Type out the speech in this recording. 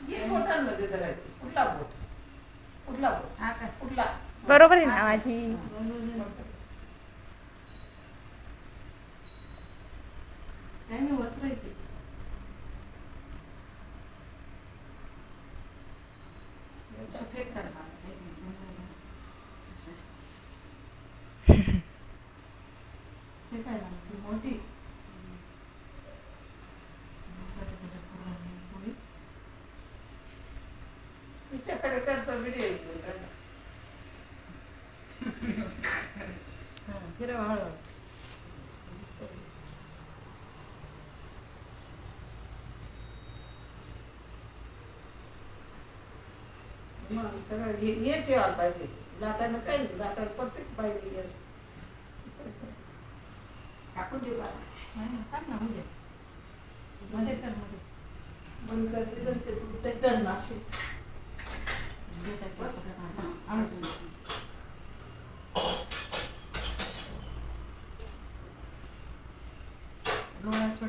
ये बोटांमध्ये धरायची. कुठला बोट? कुठला बोट? हा का? कुठला? बरोबर आहे ना माझी. काय नाही वस्त्र आहे ते. फेक करा. हे काय लागतं? मोठी तिच्याकडे करतो व्हिडिओ. फिरवा हळू. मग सगळं हेच यायला पाहिजे. लाटायला काही नाही. लाटायला प्रत्येक पाहिजे गॅस टाकून देऊ का? टाक ना मध्ये. मध्ये कर मध्ये. बंद करते तर ते तुमचं टर्न असेल. डोळा छोटा